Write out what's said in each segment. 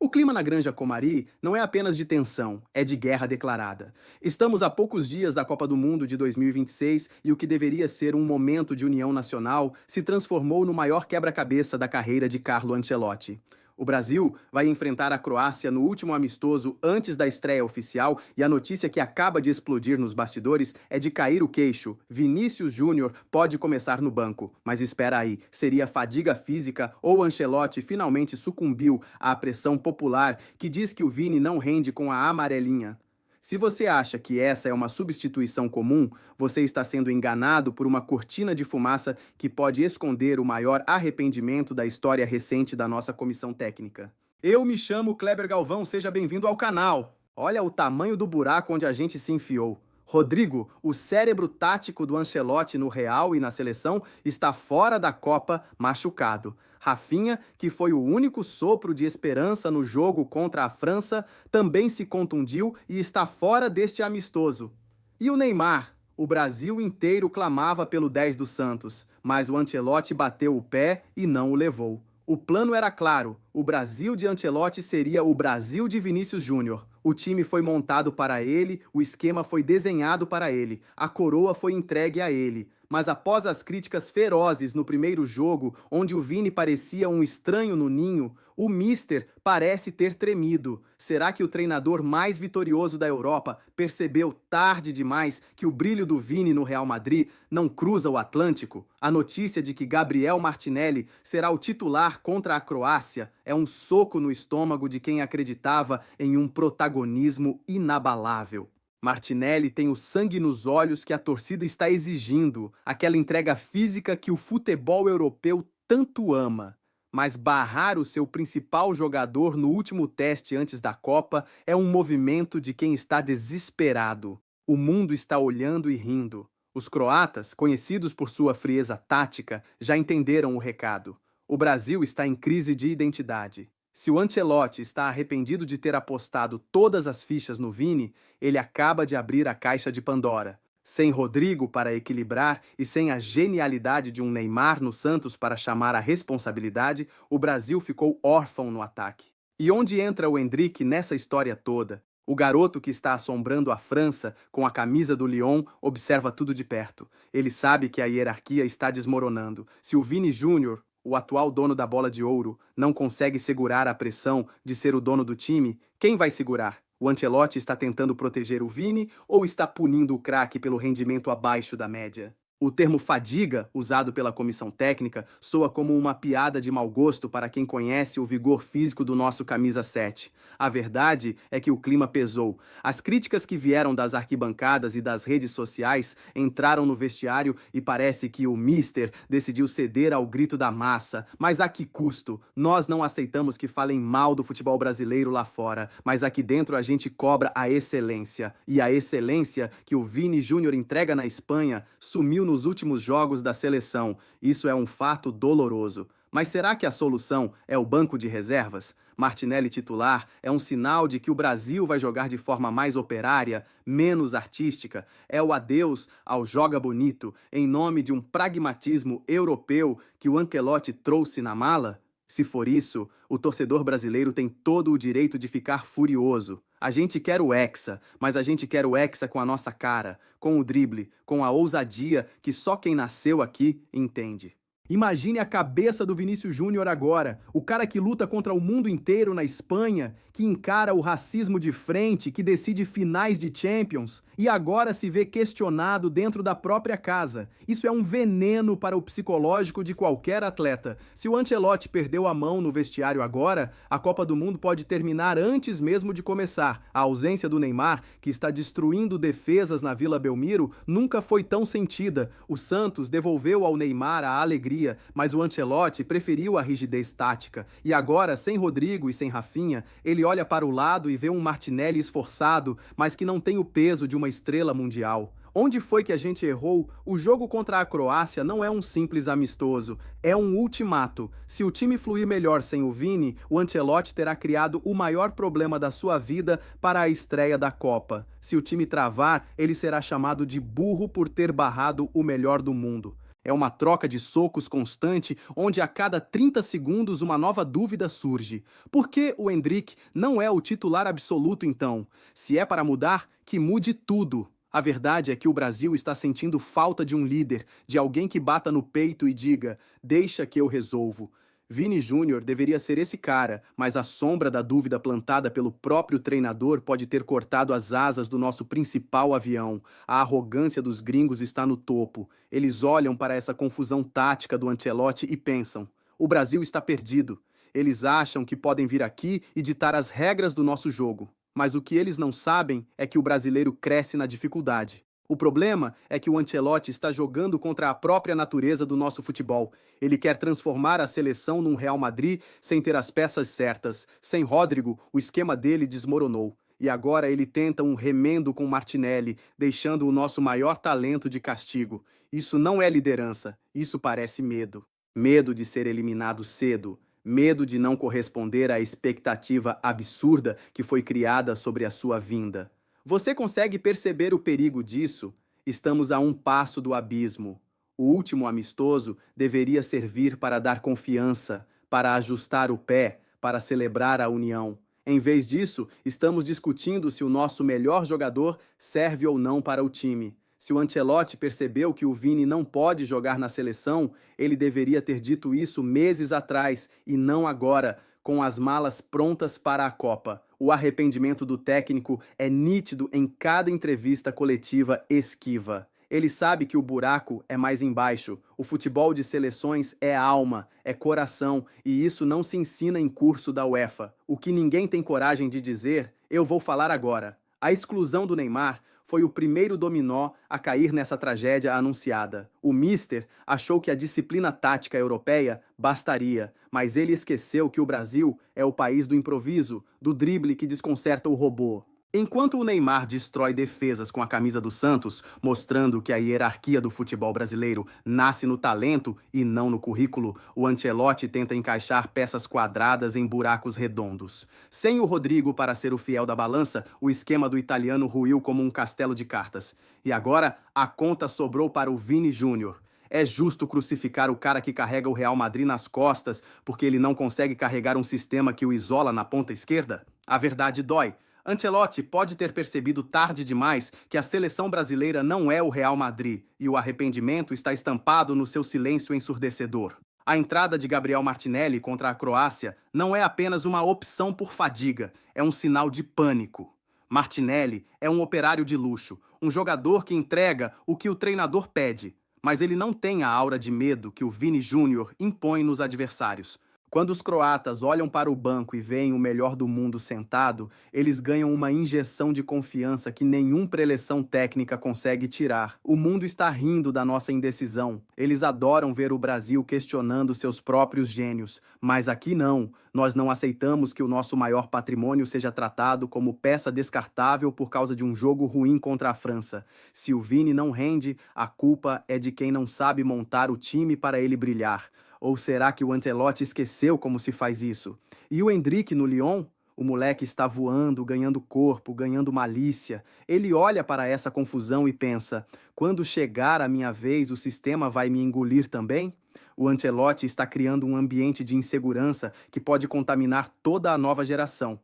O clima na Granja Comari não é apenas de tensão, é de guerra declarada. Estamos a poucos dias da Copa do Mundo de 2026 e o que deveria ser um momento de união nacional se transformou no maior quebra-cabeça da carreira de Carlo Ancelotti. O Brasil vai enfrentar a Croácia no último amistoso antes da estreia oficial e a notícia que acaba de explodir nos bastidores é de cair o queixo. Vinícius Júnior pode começar no banco, mas espera aí, seria fadiga física ou Ancelotti finalmente sucumbiu à pressão popular que diz que o Vini não rende com a amarelinha? Se você acha que essa é uma substituição comum, você está sendo enganado por uma cortina de fumaça que pode esconder o maior arrependimento da história recente da nossa comissão técnica. Eu me chamo Kleber Galvão, seja bem-vindo ao canal. Olha o tamanho do buraco onde a gente se enfiou. Rodrigo, o cérebro tático do Ancelotti no Real e na seleção, está fora da Copa, machucado. Rafinha, que foi o único sopro de esperança no jogo contra a França, também se contundiu e está fora deste amistoso. E o Neymar? O Brasil inteiro clamava pelo 10 do Santos, mas o Ancelotti bateu o pé e não o levou. O plano era claro, o Brasil de Ancelotti seria o Brasil de Vinícius Júnior. O time foi montado para ele, o esquema foi desenhado para ele, a coroa foi entregue a ele. Mas após as críticas ferozes no primeiro jogo, onde o Vini parecia um estranho no ninho, o Mister parece ter tremido. Será que o treinador mais vitorioso da Europa percebeu tarde demais que o brilho do Vini no Real Madrid não cruza o Atlântico? A notícia de que Gabriel Martinelli será o titular contra a Croácia é um soco no estômago de quem acreditava em um protagonismo inabalável. Martinelli tem o sangue nos olhos que a torcida está exigindo, aquela entrega física que o futebol europeu tanto ama. Mas barrar o seu principal jogador no último teste antes da Copa é um movimento de quem está desesperado. O mundo está olhando e rindo. Os croatas, conhecidos por sua frieza tática, já entenderam o recado. O Brasil está em crise de identidade. Se o Ancelotti está arrependido de ter apostado todas as fichas no Vini, ele acaba de abrir a caixa de Pandora. Sem Rodrigo para equilibrar e sem a genialidade de um Neymar no Santos para chamar a responsabilidade, o Brasil ficou órfão no ataque. E onde entra o Endrick nessa história toda? O garoto que está assombrando a França com a camisa do Lyon observa tudo de perto. Ele sabe que a hierarquia está desmoronando. Se o Vini Júnior, o atual dono da bola de ouro, não consegue segurar a pressão de ser o dono do time, quem vai segurar? O Ancelotti está tentando proteger o Vini ou está punindo o craque pelo rendimento abaixo da média? O termo fadiga, usado pela comissão técnica, soa como uma piada de mau gosto para quem conhece o vigor físico do nosso camisa 7. A verdade é que o clima pesou. As críticas que vieram das arquibancadas e das redes sociais entraram no vestiário e parece que o Mister decidiu ceder ao grito da massa. Mas a que custo? Nós não aceitamos que falem mal do futebol brasileiro lá fora, mas aqui dentro a gente cobra a excelência. E a excelência que o Vini Júnior entrega na Espanha sumiu nos últimos jogos da seleção. Isso é um fato doloroso. Mas será que a solução é o banco de reservas? Martinelli titular é um sinal de que o Brasil vai jogar de forma mais operária, menos artística. É o adeus ao joga bonito em nome de um pragmatismo europeu que o Ancelotti trouxe na mala? Se for isso, o torcedor brasileiro tem todo o direito de ficar furioso. A gente quer o Hexa, mas a gente quer o Hexa com a nossa cara, com o drible, com a ousadia que só quem nasceu aqui entende. Imagine a cabeça do Vinícius Júnior agora, o cara que luta contra o mundo inteiro na Espanha, que encara o racismo de frente, que decide finais de Champions e agora se vê questionado dentro da própria casa. Isso é um veneno para o psicológico de qualquer atleta. Se o Ancelotti perdeu a mão no vestiário agora, a Copa do Mundo pode terminar antes mesmo de começar. A ausência do Neymar, que está destruindo defesas na Vila Belmiro, nunca foi tão sentida. O Santos devolveu ao Neymar a alegria, mas o Ancelotti preferiu a rigidez tática. E agora, sem Rodrigo e sem Rafinha, ele olha para o lado e vê um Martinelli esforçado, mas que não tem o peso de uma estrela mundial. Onde foi que a gente errou? O jogo contra a Croácia não é um simples amistoso, é um ultimato. Se o time fluir melhor sem o Vini, o Ancelotti terá criado o maior problema da sua vida para a estreia da Copa. Se o time travar, ele será chamado de burro por ter barrado o melhor do mundo. É uma troca de socos constante, onde a cada 30 segundos uma nova dúvida surge. Por que o Endrick não é o titular absoluto então? Se é para mudar, que mude tudo. A verdade é que o Brasil está sentindo falta de um líder, de alguém que bata no peito e diga: deixa que eu resolvo. Vini Júnior deveria ser esse cara, mas a sombra da dúvida plantada pelo próprio treinador pode ter cortado as asas do nosso principal avião. A arrogância dos gringos está no topo. Eles olham para essa confusão tática do Ancelotti e pensam: o Brasil está perdido. Eles acham que podem vir aqui e ditar as regras do nosso jogo. Mas o que eles não sabem é que o brasileiro cresce na dificuldade. O problema é que o Ancelotti está jogando contra a própria natureza do nosso futebol. Ele quer transformar a seleção num Real Madrid sem ter as peças certas. Sem Rodrigo, o esquema dele desmoronou. E agora ele tenta um remendo com Martinelli, deixando o nosso maior talento de castigo. Isso não é liderança, isso parece medo. Medo de ser eliminado cedo. Medo de não corresponder à expectativa absurda que foi criada sobre a sua vinda. Você consegue perceber o perigo disso? Estamos a um passo do abismo. O último amistoso deveria servir para dar confiança, para ajustar o pé, para celebrar a união. Em vez disso, estamos discutindo se o nosso melhor jogador serve ou não para o time. Se o Ancelotti percebeu que o Vini não pode jogar na seleção, ele deveria ter dito isso meses atrás e não agora, com as malas prontas para a Copa. O arrependimento do técnico é nítido em cada entrevista coletiva esquiva. Ele sabe que o buraco é mais embaixo. O futebol de seleções é alma, é coração, e isso não se ensina em curso da UEFA. O que ninguém tem coragem de dizer, eu vou falar agora. A exclusão do Neymar foi o primeiro dominó a cair nessa tragédia anunciada. O Mister achou que a disciplina tática europeia bastaria, mas ele esqueceu que o Brasil é o país do improviso, do drible que desconcerta o robô. Enquanto o Neymar destrói defesas com a camisa do Santos, mostrando que a hierarquia do futebol brasileiro nasce no talento e não no currículo, o Ancelotti tenta encaixar peças quadradas em buracos redondos. Sem o Rodrigo para ser o fiel da balança, o esquema do italiano ruiu como um castelo de cartas. E agora, a conta sobrou para o Vini Júnior. É justo crucificar o cara que carrega o Real Madrid nas costas porque ele não consegue carregar um sistema que o isola na ponta esquerda? A verdade dói. Ancelotti pode ter percebido tarde demais que a seleção brasileira não é o Real Madrid e o arrependimento está estampado no seu silêncio ensurdecedor. A entrada de Gabriel Martinelli contra a Croácia não é apenas uma opção por fadiga, é um sinal de pânico. Martinelli é um operário de luxo, um jogador que entrega o que o treinador pede, mas ele não tem a aura de medo que o Vini Júnior impõe nos adversários. Quando os croatas olham para o banco e veem o melhor do mundo sentado, eles ganham uma injeção de confiança que nenhuma preleção técnica consegue tirar. O mundo está rindo da nossa indecisão. Eles adoram ver o Brasil questionando seus próprios gênios. Mas aqui não. Nós não aceitamos que o nosso maior patrimônio seja tratado como peça descartável por causa de um jogo ruim contra a França. Se o Vini não rende, a culpa é de quem não sabe montar o time para ele brilhar. Ou será que o Ancelotti esqueceu como se faz isso? E o Endrick no Lyon? O moleque está voando, ganhando corpo, ganhando malícia. Ele olha para essa confusão e pensa: quando chegar a minha vez, o sistema vai me engolir também? O Ancelotti está criando um ambiente de insegurança que pode contaminar toda a nova geração.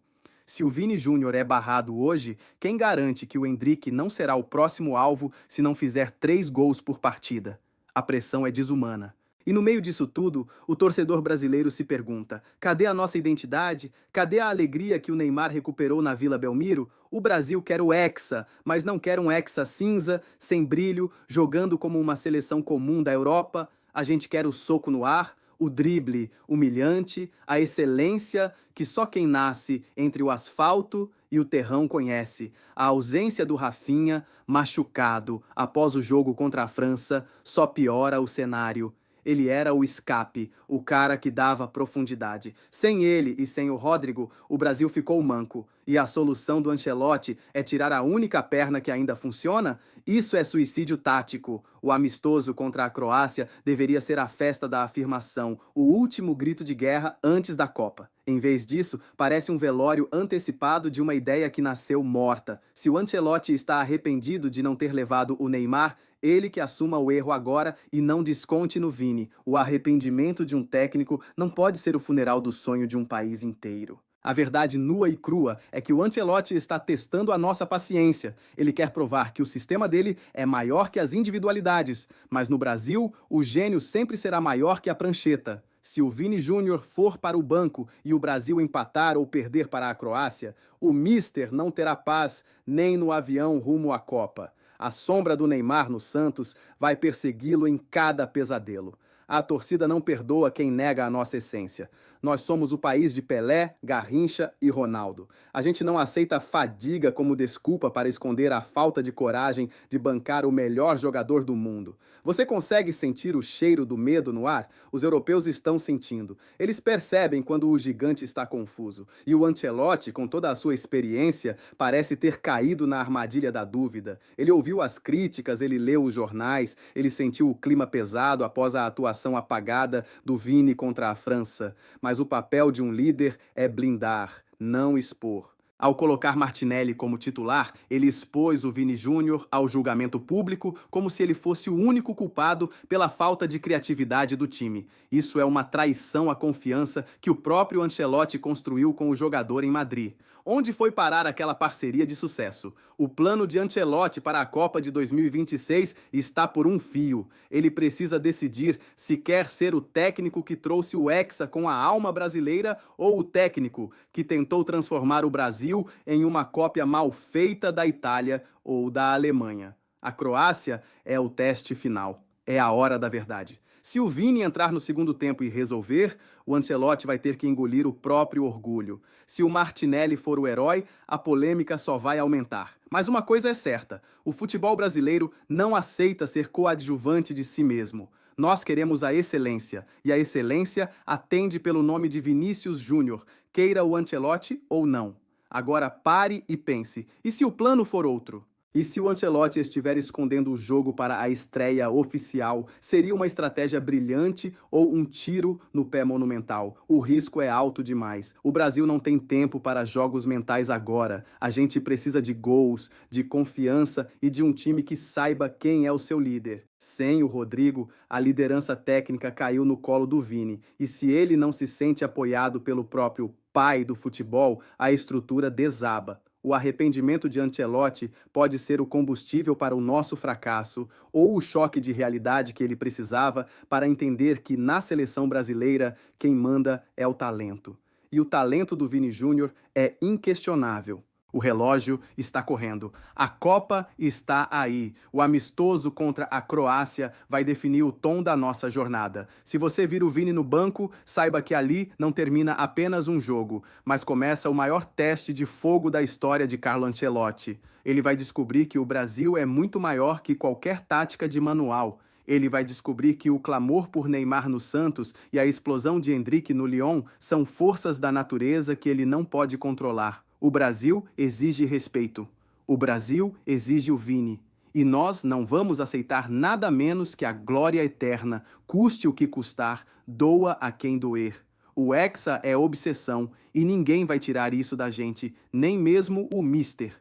Se o Vini Júnior é barrado hoje, quem garante que o Endrick não será o próximo alvo se não fizer 3 gols por partida? A pressão é desumana. E no meio disso tudo, o torcedor brasileiro se pergunta: cadê a nossa identidade? Cadê a alegria que o Neymar recuperou na Vila Belmiro? O Brasil quer o Hexa, mas não quer um Hexa cinza, sem brilho, jogando como uma seleção comum da Europa. A gente quer o soco no ar, o drible humilhante, a excelência que só quem nasce entre o asfalto e o terrão conhece. A ausência do Rafinha, machucado, após o jogo contra a França, só piora o cenário. Ele era o escape, o cara que dava profundidade. Sem ele e sem o Rodrigo, o Brasil ficou manco. E a solução do Ancelotti é tirar a única perna que ainda funciona? Isso é suicídio tático. O amistoso contra a Croácia deveria ser a festa da afirmação, o último grito de guerra antes da Copa. Em vez disso, parece um velório antecipado de uma ideia que nasceu morta. Se o Ancelotti está arrependido de não ter levado o Neymar, Ele que assuma o erro agora e não desconte no Vini. O arrependimento de um técnico não pode ser o funeral do sonho de um país inteiro. A verdade nua e crua é que o Ancelotti está testando a nossa paciência. Ele quer provar que o sistema dele é maior que as individualidades, mas no Brasil, o gênio sempre será maior que a prancheta. Se o Vini Júnior for para o banco e o Brasil empatar ou perder para a Croácia, o Mister não terá paz nem no avião rumo à Copa. A sombra do Neymar no Santos vai persegui-lo em cada pesadelo. A torcida não perdoa quem nega a nossa essência. Nós somos o país de Pelé, Garrincha e Ronaldo. A gente não aceita fadiga como desculpa para esconder a falta de coragem de bancar o melhor jogador do mundo. Você consegue sentir o cheiro do medo no ar? Os europeus estão sentindo. Eles percebem quando o gigante está confuso. E o Ancelotti, com toda a sua experiência, parece ter caído na armadilha da dúvida. Ele ouviu as críticas, ele leu os jornais, ele sentiu o clima pesado após a atuação apagada do Vini contra a França. Mas o papel de um líder é blindar, não expor. Ao colocar Martinelli como titular, ele expôs o Vini Júnior ao julgamento público como se ele fosse o único culpado pela falta de criatividade do time. Isso é uma traição à confiança que o próprio Ancelotti construiu com o jogador em Madrid. Onde foi parar aquela parceria de sucesso? O plano de Ancelotti para a Copa de 2026 está por um fio. Ele precisa decidir se quer ser o técnico que trouxe o Hexa com a alma brasileira ou o técnico que tentou transformar o Brasil em uma cópia mal feita da Itália ou da Alemanha. A Croácia é o teste final. É a hora da verdade. Se o Vini entrar no segundo tempo e resolver, o Ancelotti vai ter que engolir o próprio orgulho. Se o Martinelli for o herói, a polêmica só vai aumentar. Mas uma coisa é certa, o futebol brasileiro não aceita ser coadjuvante de si mesmo. Nós queremos a excelência, e a excelência atende pelo nome de Vinícius Júnior, queira o Ancelotti ou não. Agora pare e pense, e se o plano for outro? E se o Ancelotti estiver escondendo o jogo para a estreia oficial, seria uma estratégia brilhante ou um tiro no pé monumental? O risco é alto demais. O Brasil não tem tempo para jogos mentais agora. A gente precisa de gols, de confiança e de um time que saiba quem é o seu líder. Sem o Rodrigo, a liderança técnica caiu no colo do Vini. E se ele não se sente apoiado pelo próprio pai do futebol, a estrutura desaba. O arrependimento de Ancelotti pode ser o combustível para o nosso fracasso ou o choque de realidade que ele precisava para entender que na seleção brasileira quem manda é o talento. E o talento do Vini Júnior é inquestionável. O relógio está correndo. A Copa está aí. O amistoso contra a Croácia vai definir o tom da nossa jornada. Se você vir o Vini no banco, saiba que ali não termina apenas um jogo, mas começa o maior teste de fogo da história de Carlo Ancelotti. Ele vai descobrir que o Brasil é muito maior que qualquer tática de manual. Ele vai descobrir que o clamor por Neymar no Santos e a explosão de Endrick no Lyon são forças da natureza que ele não pode controlar. O Brasil exige respeito. O Brasil exige o Vini. E nós não vamos aceitar nada menos que a glória eterna, custe o que custar, doa a quem doer. O Hexa é obsessão e ninguém vai tirar isso da gente, nem mesmo o Mister.